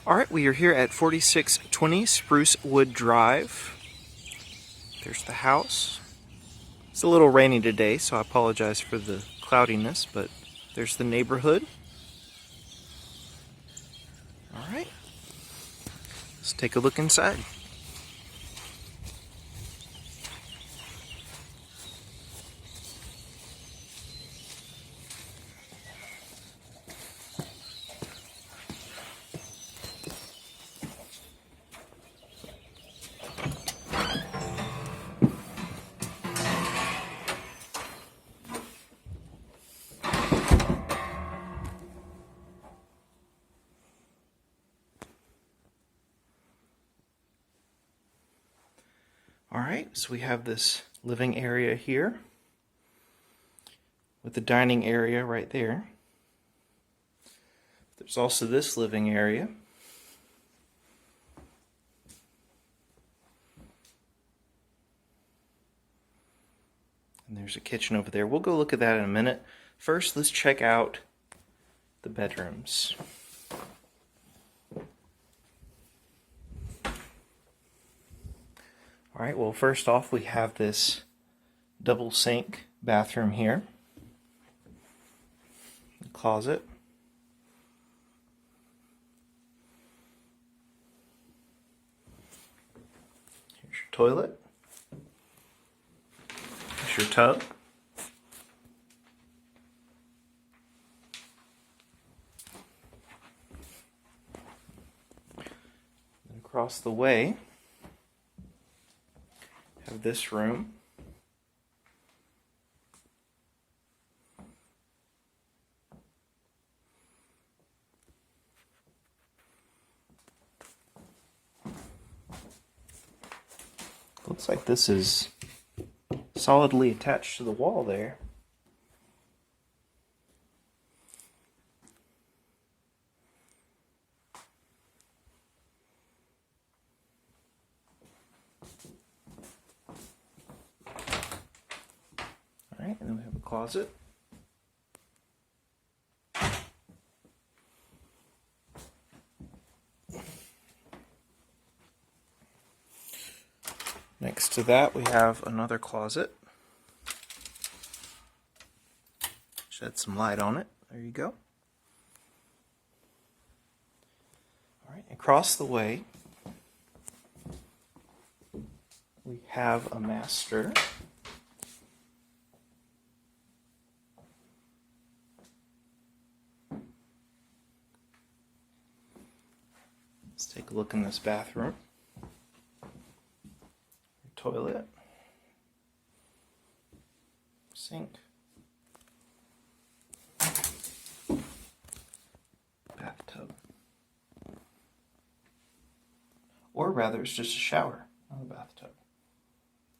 Alright, we are here at 4620 Sprucewood Drive. There's the house. It's a little rainy today, so I apologize for the cloudiness, but there's the neighborhood. Alright, let's take a look inside. Alright, so we have this living area here with the dining area right there. There's also this living area. And there's a kitchen over there. We'll go look at that in a minute. First, let's check out the bedrooms. Alright, well first off we have this double sink bathroom here. The closet. Here's your toilet. Here's your tub. And across the way have this room. Looks like this is solidly attached to the wall there. Alright, and then we have a closet. Next to that we have another closet. Shed some light on it. There you go. Alright, across the way we have a master. Let's take a look in this bathroom. Toilet, sink, bathtub, or rather it's just a shower, not a bathtub.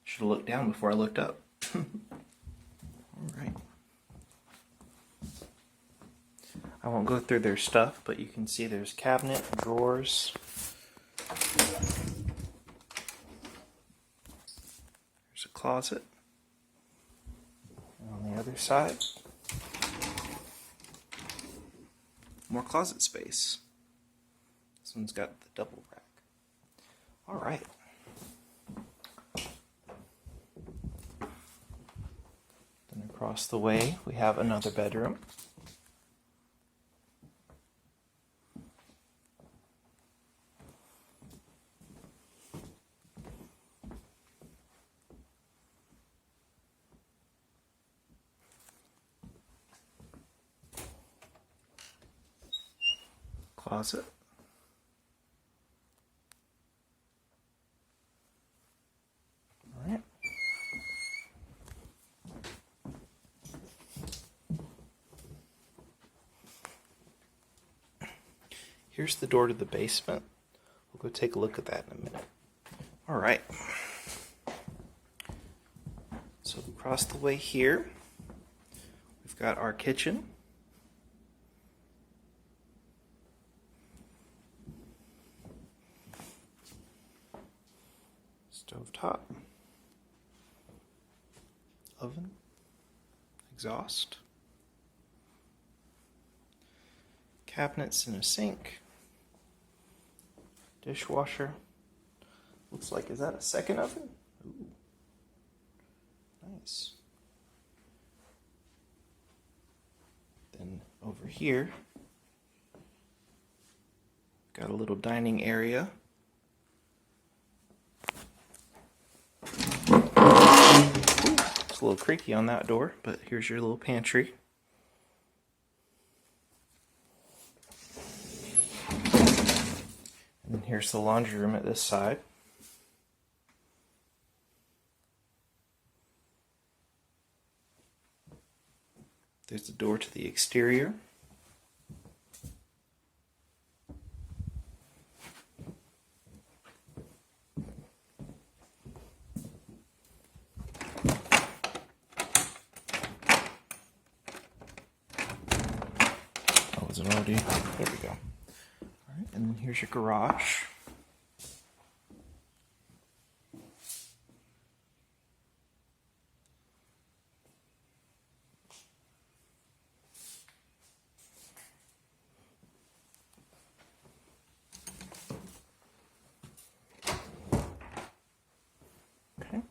Should have looked down before I looked up. Alright. I won't go through their stuff, but you can see there's cabinet, drawers. There's a closet. And on the other side, more closet space. This one's got the double rack. Alright. Then across the way, we have another bedroom. Closet. All right. Here's the door to the basement. We'll go take a look at that in a minute. All right. So across the way here, we've got our kitchen. Stovetop, oven, exhaust, cabinets and a sink, dishwasher. Looks like, is that a second oven? Ooh. Nice. Then over here, got a little dining area. Ooh, it's a little creaky on that door, but here's your little pantry. And then here's the laundry room at this side. There's the door to the exterior. Oh, is it already? There we go. All right, and then here's your garage. Okay,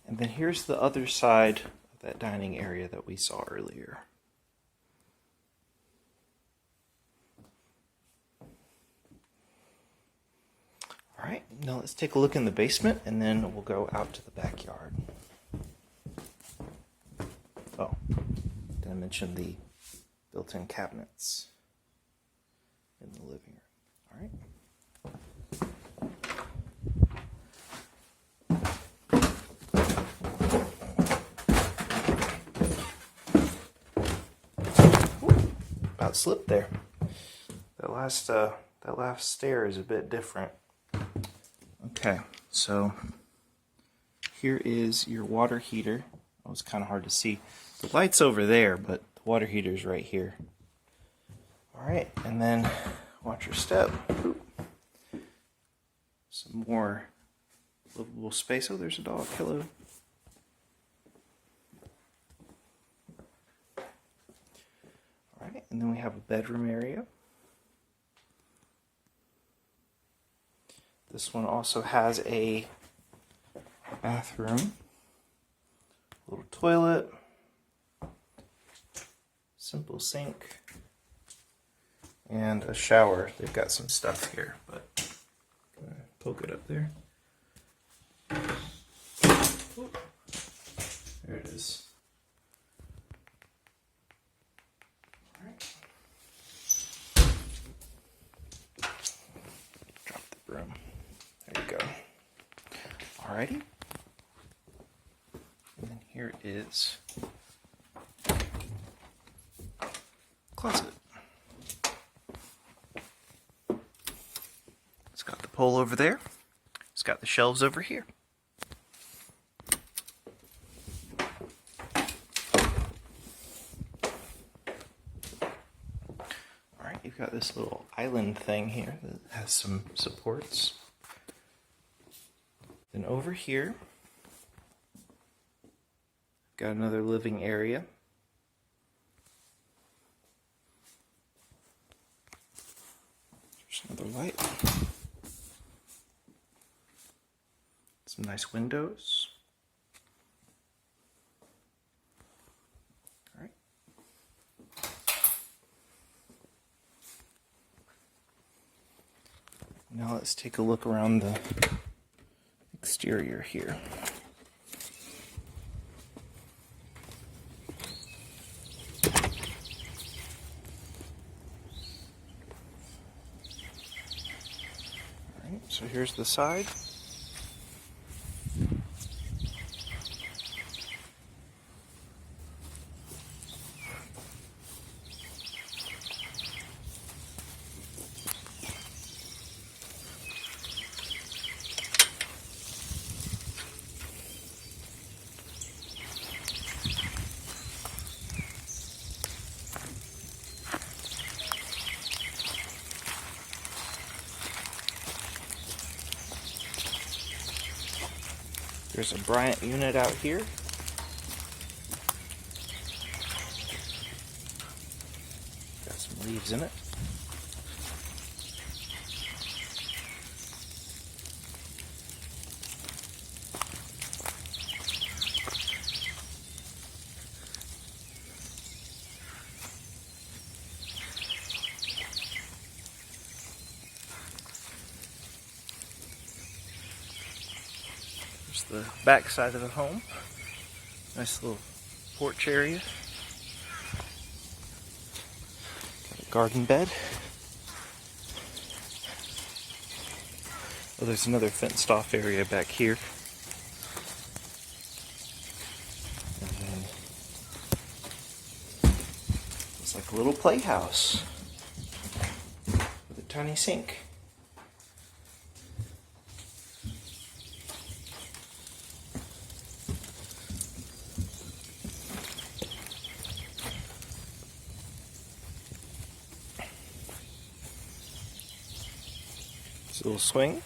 and then here's the other side of that dining area that we saw earlier. All right, now let's take a look in the basement and then we'll go out to the backyard. Oh, did I mention the built-in cabinets in the living room? All right. About slipped there. That last stair is a bit different. Okay, so here is your water heater. Oh, it's kind of hard to see. The light's over there, but the water heater's right here. All right, and then watch your step. Some more livable space. Oh, there's a dog. Hello. All right, and then we have a bedroom area. This one also has a bathroom, a little toilet, simple sink, and a shower. They've got some stuff here, but I'm gonna poke it up there. Ooh. There it is. All right. Drop the broom. There you go. Alrighty. And then here is closet. It's got the pole over there. It's got the shelves over here. Alright, you've got this little island thing here that has some supports. Then over here, got another living area. There's another light. Some nice windows. All right. Now let's take a look around the exterior here. Alright, so here's the side. There's a Bryant unit out here. Got some leaves in it. There's the back side of the home. Nice little porch area. Got a garden bed. Oh, there's another fenced off area back here. And then it's like a little playhouse with a tiny sink. It's a little swing.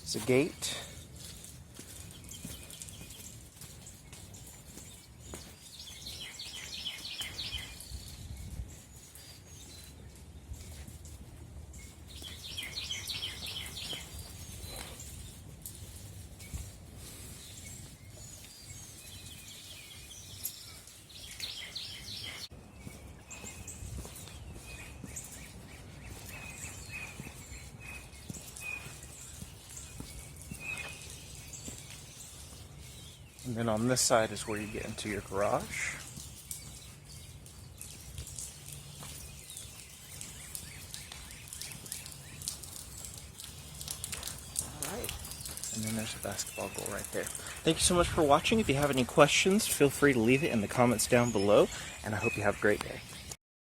It's a gate. And then on this side is where you get into your garage. Alright. And then there's a basketball goal right there. Thank you so much for watching. If you have any questions, feel free to leave it in the comments down below. And I hope you have a great day.